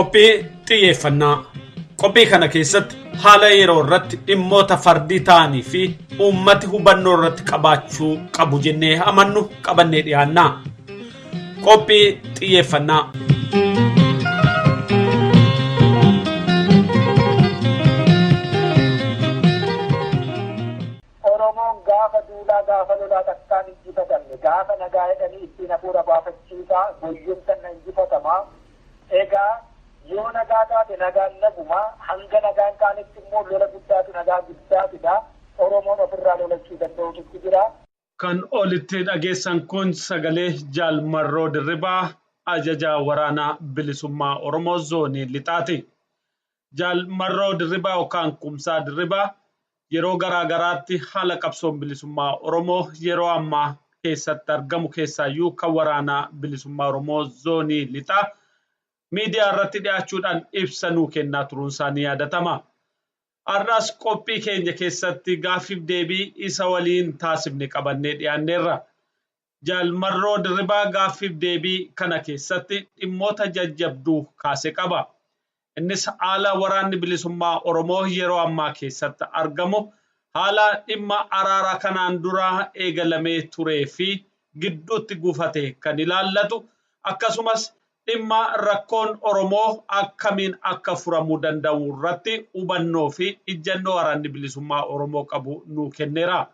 qophii xiyyeeffannaa. Qophii kana keessatti haala yeroo irratti dhimmoota fardii ta'anii fi uummati hubannoo irratti qabaachuu qabu jennee amannu qabannee dhiyaannaa. Qophii xiyyeeffannaa. Oromoon gaafa duulaa gaafa lolaa takkaan injifatamne gaafa nagaa jedhanii ittiin hafuura baafachiisaa goyyumsan injifatamaa. Egaa yoo nagaa taate nagaan naguma hanga nagaan kaanitti immoo lola guddaatu nagaa guddaatidha. Oromoon ofirraa lolachuu danda'utu jira. Kan olitti dhageessan kun sagalee Jaal Marroo Dirribaa ajajaa waraanaa bilisummaa Oromoo zoonii lixaati. Jaal Marroo Dirribaa yookaan Kumsaa Dirribaa yeroo garaagaraatti haala qabsoon bilisummaa Oromoo yeroo ammaa keessatti argamu keessaayyuu kan waraanaa bilisummaa Oromoo zoonii lixaa miidiyaa irratti dhiyaachuudhaan ibsa nuu kennaa turuun isaanii yaadatama. Har'as qophii keenya keessatti gaaffiif deebii isa waliin taasifne qabannee dhiyaanneerra. Jaal Marroo Dirribaa gaaffiif deebii kana keessatti dhimmoota jajjabduu kaase qaba. Innis haala waraanni bilisummaa Oromoo yeroo ammaa keessatti argamu haala dhimma araara kanaan dura eegalamee turee fi gidduutti gufate kan ilaallatu akkasumas dhimma rakkoon Oromoo akkamiin akka furamuu danda'u irratti hubannoo fi ijjannoo waraanni bilisummaa Oromoo qabu nuu kenneera.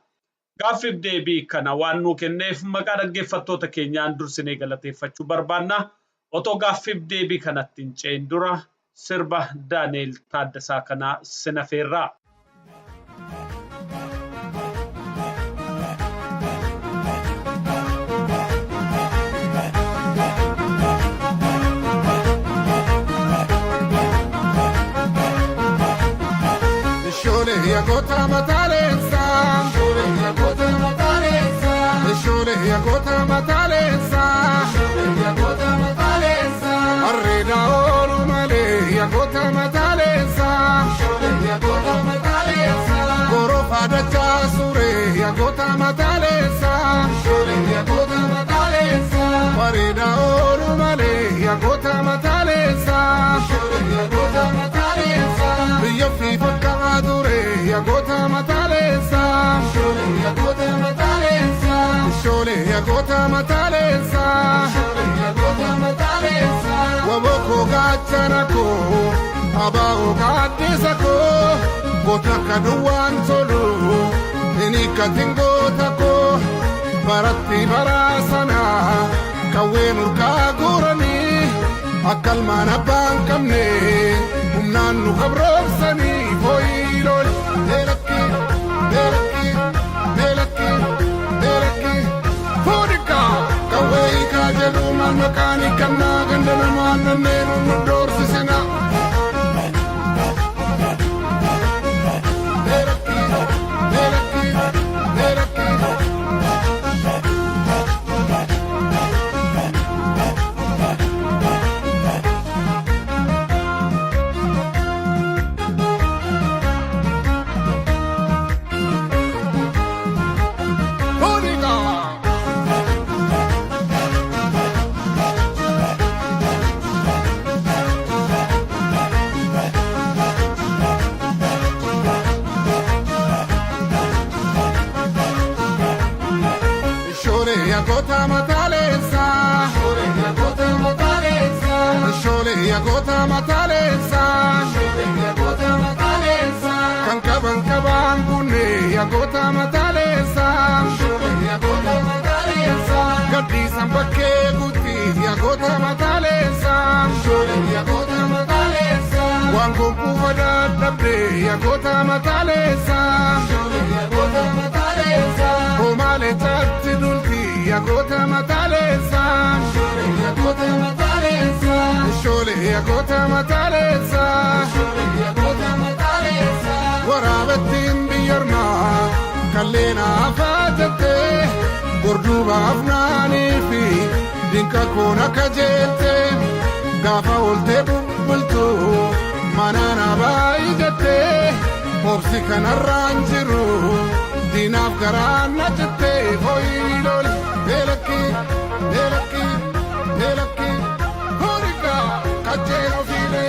Gaaffiif deebii kana waan nuu kenneef maqaa dhaggeeffattoota keenyaan dursinee galateeffachuu barbaanna. Otoo gaaffiif deebii kanatti hin ce'in dura sirba Daaneel Taaddasaa kana sinafeerraa. Yagota matalesa, yagota matalesa, shole yagota matalesa, yagota matalesa, arreda oru male yagota matalesa, shole yagota matalesa, goro pada chasure yagota matalesa, shole yagota matalesa, arreda oru male yagota matalesa, shole yagota matalesa, biyo fi fakadure yagota matalesa, shole yagota matalesa, shole yagota matalesa, shole yagota matalesa, waboko gacharako, abao gadisako, gota kaduan solo, enika tingotako, baratti barasana, kawe murka gurani, akal mana bankamne, umnanu kabrosani, foilol. Mechanic and Nagan and a man and name on the doors is enough. Yagota matalesa, shole yagota matalesa, shole yagota matalesa, shole yagota matalesa, kankaban kunne yagota matalesa, shole yagota matalesa, gadi sambake guti yagota matalesa, shole yagota matalesa, wango kuvada dabde yagota matalesa, shole yagota matalesa, omale tatti dulti yagota matalesa, shole yagota matalesa, shole yagota matalesa, shole yagota matalesa, warabattin biyarma kallena afatate, gorduba afnani fi dinka kona kajete, gafa olte bultu manana baidate, obsi kanarranjiru dinaf garana jete foilol. Elaki, Horika, Kajero File,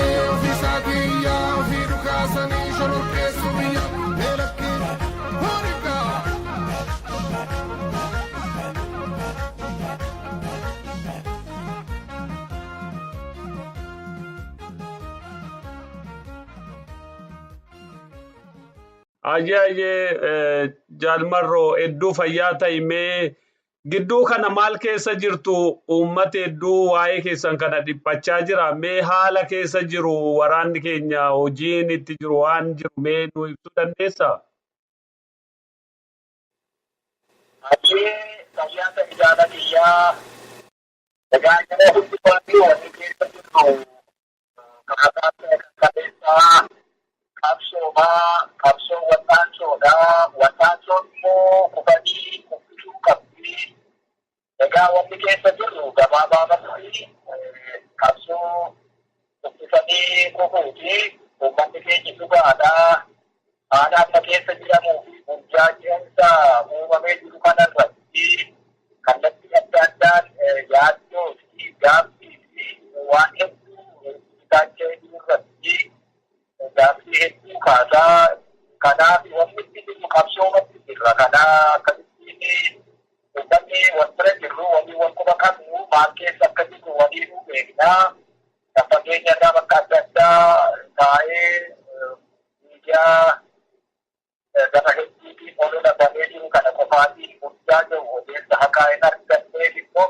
Ayyee jaalmarroo hedduu fayyaa ta'imee gidduu kana maal keessa jirtu uummata hedduu waa'ee keessan kana dhiphachaa jira. Mee haala keessa jiru waraanni keenya hojiin itti jiru waan jiru mee nu ibsuu dandeessaa? Fayyaa ta'e jaalatiyyaa egaa yeroo hundumaatti wanti keessa jiru kanaaf kan qabeessaa qabsoo wal'aansoon immoo kufanii kuffisuu qabdi. Egaa wanti keessa jirru gabaabaadhumatti qabsoo kuffisanii kufuuti uummanni keenya dhugaadhaa aadaa amma keessa jiramuu fi burjaajeensa uumamee jiru kanarratti kallattii adda addaan yaaddoo fi gaaffii fi waan hedduu taachee jirurratti gaaffii hedduu kaasaa kanaaf wanti itti jiru qabsoomatti jirra. Kanaa akkasittiin uummanni wal bira jirru walii wal quba qabnu maal keessa akka jiru waliinuu beeknaa. Fageenya irraa bakka adda addaa taa'ee miidiyaa gama hedduutiin olu dhabamee jiru kana qofaatiin guddaa jiru odeessa haqaa hin arganneef immoo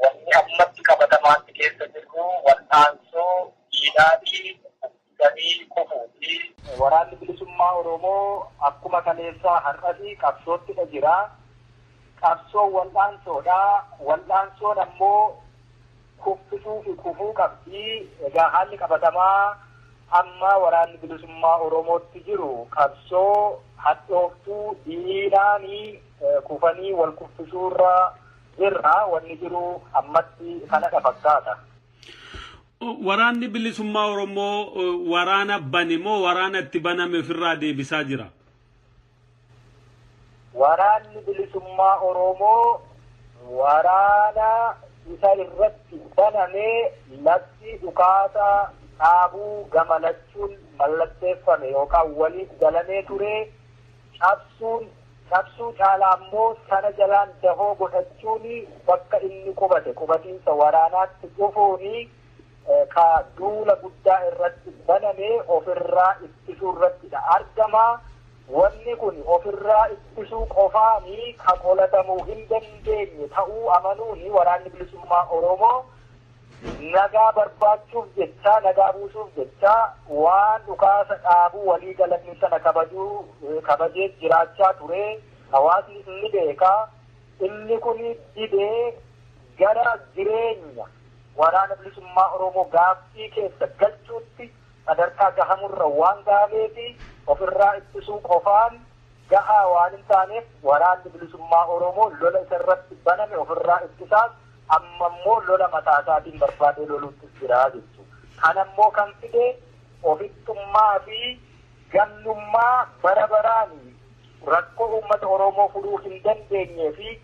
wanni ammatti qabatamaatti keessa jirru wal'aansoo diinaatii ganii kufuuti. Waraanni bilisummaa Oromoo akkuma kaleessaa har'asii qabsoottidha jira. Qabsoon wal'aansoodha. Wal'aansoon ammoo kuffisuu fi kufuu qabdi. Egaa haalli qabatamaa amma waraanni bilisummaa Oromootti jiru qabsoo hadhooftuu diinaanii kufanii wal kuffisuurra jirra. Wanni jiru ammatti kanadha fakkaata. Waraanni bilisummaa Oromoo waraana bane moo waraana itti baname ofirraa deebisaa jira? Waraanni bilisummaa Oromoo waraana isa irratti banamee labsii dhukaasaa dhaabuu gamalachuun mallatteeffame yookaan waliif galamee ture cabsuu caalaa ammoo sana jalaan dahoo godhachuun bakka inni qubatiinsa waraanaatti dhufuuni ka duula guddaa irratti banamee ofirraa ittisuu irrattidha argama. Wanni kun ofirraa ittisuu qofaanii ka qolatamuu hin dandeenye ta'uu amanuuni waraanni bilisummaa Oromoo nagaa barbaachuuf jecha nagaa buusuuf jecha waan dhukaasa dhaabuu walii galanii sana kabajee jiraachaa ture. Hawaasni inni beekaa inni kun didee gara jireenya waraana bilisummaa Oromoo gaaffii keessa galchuutti sadarkaa gahamurra waan gaabeeti ofirraa ittisuu qofaan gahaa waan hin taaneef waraanni bilisummaa Oromoo lola isarratti baname ofirraa ittisaaf amma immoo lola mataa isaatiin barbaadee loluutti jira jechuudha. Kanammoo kan fide ofittummaa fi gannummaa bara baraanii rakkoo uummata Oromoo furuu hin dandeenyee fi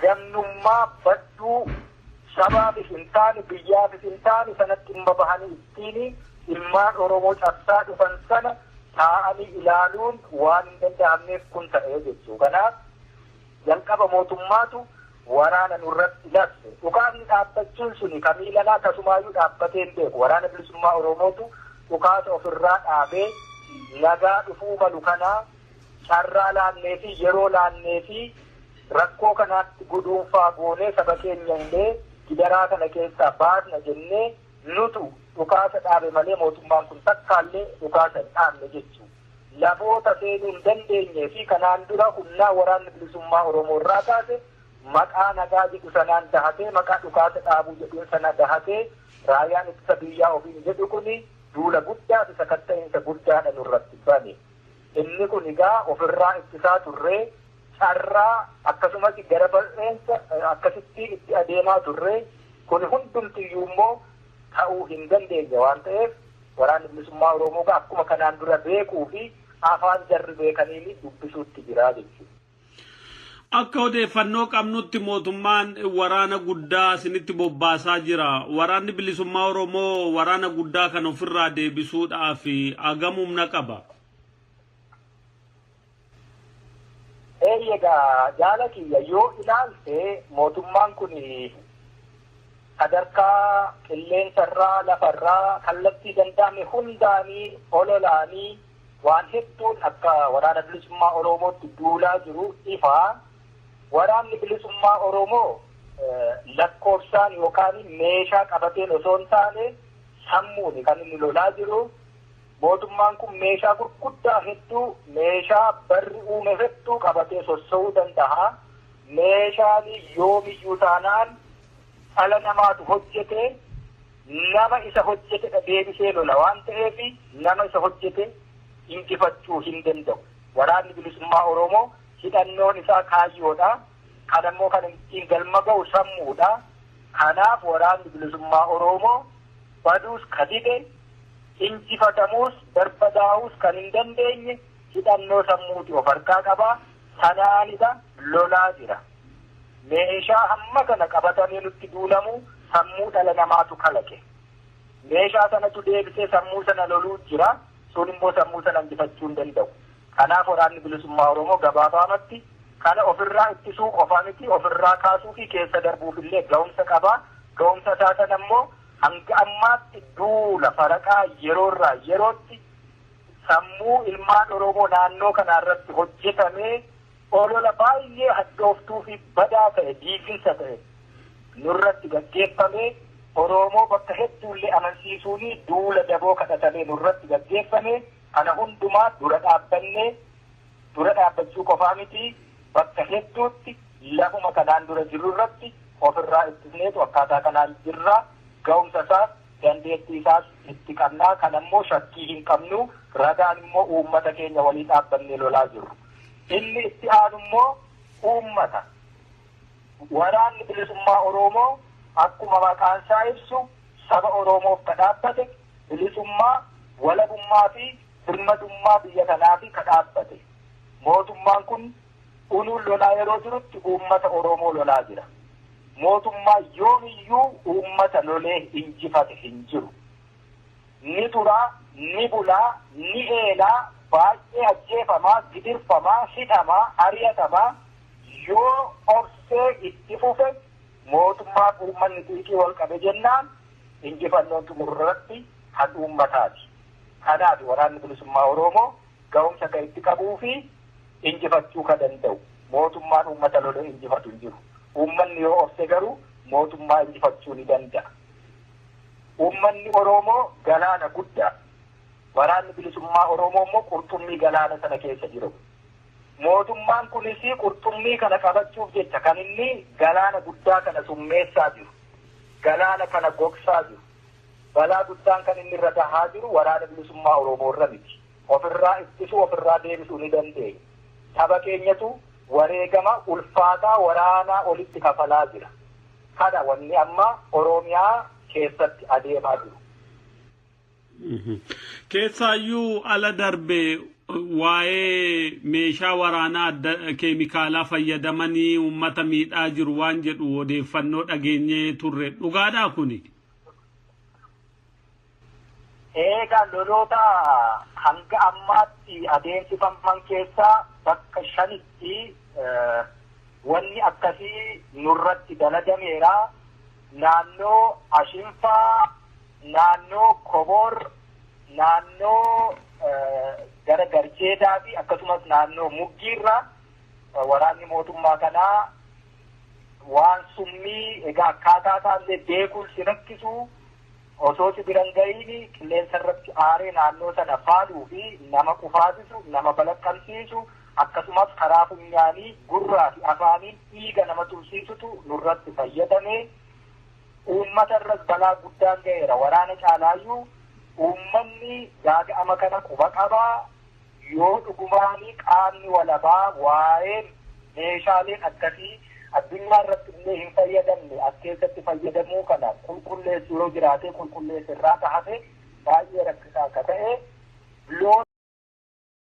gannummaa badduu sabaafis hin taane biyyaafis hin taane sanatti dhimma bahanii ittiin ilmaan Oromoo cabsaa dhufan sana taa'anii ilaaluun waan hin danda'amneef kun ta'ee jechuudha. Kanaaf jalqaba mootummaatu waraana nurratti labse. Dhukaasni dhaabbachuun suni kamiilanaa akkasumaayyuu dhaabbatee hin beeku. Waraana bilisummaa Oromootu dhukaasa ofirraa dhaabee nagaa dhufuu malu kanaa carraa laannee fi yeroo laannee fi rakkoo kanaatti guduunfaa goonee saba keenya illee gidaraa kana keessaa baasna jennee nutu dhukaasa dhaabe malee mootummaan kun takkaallee dhukaasa hin dhaabne jechuudha. Lafoota seenuu hin dandeenyee fi kanaan dura humnaa waraanni bilisummaa Oromoo irraa kaase maqaa nagaa jedhu sanaan dahatee maqaa dhukaasa dhaabuu jedhu sana dahatee raayyaan ittisa biyyaa ofiin jedhu kuni duula guddaa fi sakatta'insa guddaadha nurratti bane. Inni kun egaa ofirraa ittisaa turree carraa akkasumas gara bal'eensa akkasitti itti adeemaa turree kun hundumtiyyuu immoo ta'uu hin dandeenye waan ta'eef waraanni bilisummaa Oromoo akkuma kanaan dura beekuu fi afaan jarri beekanii dubbisuutti jira jechuudha. Akka odeeffannoo qabnutti mootummaan waraana guddaa isinitti bobbaasaa jira. Waraanni bilisummaa Oromoo waraana guddaa kan ofirraa deebisuudhaaf hagam humna qaba? Egaa jaala kiyya yoo ilaalte mootummaan kun sadarkaa qilleensarraa lafarraa kallattii danda'ame hundaanii ololaanii waan hedduun akka waraana bilisummaa Oromootti duulaa jiru ifaa. Waraanni bilisummaa Oromoo lakkoofsaan yookaan meeshaa qabateen osoo hin taane sammuuni kan inni lolaa jiru. Mootummaan kun meeshaa gurguddaa hedduu meeshaa barri uume hedduu qabatee sossoo'uu danda'a. Meeshaan yoomiyyuu taanaan dhala namaatu hojjete nama isa hojjete deebisee lola waan ta'eef nama isa hojjete injifachuu hin danda'u. Waraanni bilisummaa Oromoo hidhannoon isaa kaayyoodha. Kan ammoo kan ittiin galma ga'u sammuudha. Kanaaf waraanni bilisummaa Oromoo baduus kadide injifatamuus barbadaa'uus kan hin dandeenye hidhannoo sammuuti of harkaa qaba. Sanaanidha lolaa jira. Meeshaa hamma kana qabatanii nutti duulamu sammuu dhala namaatu kalaqe. Meeshaa sanatu deebisee sammuu sana loluu jira. Sun immoo sammuu sana injifachuu hin danda'u. Kanaaf waraanni bilisummaa Oromoo gabaabaamatti kana ofirraa ittisuu qofa miti ofirraa kaasuu fi keessa darbuuf illee ga'umsa qaba. Ga'umsa isaa sana immoo hanga ammaatti duula faraqaa yeroorraa yerootti sammuu ilmaan Oromoo naannoo kanarratti hojjetamee olola baay'ee haddooftuu fi badaa ta'e diiginsa ta'e nurratti gaggeeffamee Oromoo bakka hedduullee amansiisuun duula daboo kadhatamee nurratti gaggeeffame. Kana hundumaa dura dhaabbachuu qofaa miti bakka hedduutti lafuma kanaan dura jiru irratti ofirraa ittisneetu akkaataa kanaan jirra. Ga'umsa isaas dandeettii isaas itti qabnaa. Kan ammoo shakkii hin qabnu ragaan immoo uummata keenya walii dhaabbannee lolaa jiru. Inni itti aanu immoo uummata. Waraanni bilisummaa Oromoo akkuma maqaan isaa ibsu saba Oromoof ka dhaabbate bilisummaa walabummaa fi birmadummaa biyya kanaa fi ka dhaabbate. Mootummaan kun unuun lolaa yeroo jirutti uummata Oromoo lolaa jira. Mootummaa yoomiyyuu uummata lolee injifate hin jiru. Ni turaa, ni bulaa, ni eelaa, baay'ee ajjeefamaa, gidirfamaa, hidhamaa, ari'atamaa yoo obsee itti fufe mootummaa uummanni xiiqii wal qabe jennaan injifannoon xumurratti kan uummataati. Kanaaf waraanni bilisummaa Oromoo ga'umsa kan itti qabuu fi injifachuu kan danda'u. Mootummaan uummata lolee injifatu hin jiru. Uummanni yoo obse garuu mootummaa injifachuu ni danda'a. Uummanni Oromoo galaana guddaa. Waraanni bilisummaa Oromoo immoo qurxummii galaana sana keessa jiru. Mootummaan kunis qurxummii kana qabachuuf jecha kan inni galaana guddaa kana summeessaa jiru. Galaana kana gogsaa jiru. Balaa guddaan kan inni irra gahaa jiru waraana bilisummaa Oromoo irra miti. Ofirraa ittisuu ofirraa deebisuu ni dandeenya. Saba keenyatu wareegama ulfaataa waraanaa olitti kafalaa jira. Kana wanni amma Oromiyaa keessatti adeemaa jiru. Keessaayyuu ala darbe waa'ee meeshaa waraanaa keemikaalaa fayyadamanii uummata miidhaa jiru waan jedhu odeeffannoo dhageenyee turre dhugaadhaa kuni? Eegaa loloota hanga ammaatti adeemsifaman keessaa bakka 5tti wanni akkasii nurratti dalagameera. Naannoo Ashinfaa, naannoo Kobor, naannoo gara Garjeedaa fi akkasumas naannoo Muggiirra waraanni mootummaa kanaa waan summii egaa akkaataa isaallee beekuun si rakkisu osoo si biran gahiini qilleensa irratti aaree naannoo sana faaluu fi nama kufaasisu nama balaqqamsiisu akkasumas karaa funyaanii gurraa fi afaaniin dhiiga nama tursiisutu nurratti fayyadame. Uummata irras balaa guddaan ga'eera. Waraana caalaayyuu uummanni gaaga'ama kana quba qabaa. Yoo dhugumaanii qaamni walabaa waa'ee meeshaaleen akkasii addunyaa irratti illee hin fayyadamne as keessatti fayyadamuu kana qulqulleessu yoo jiraate qulqulleessu irraa taate baay'ee rakkisaa akka ta'e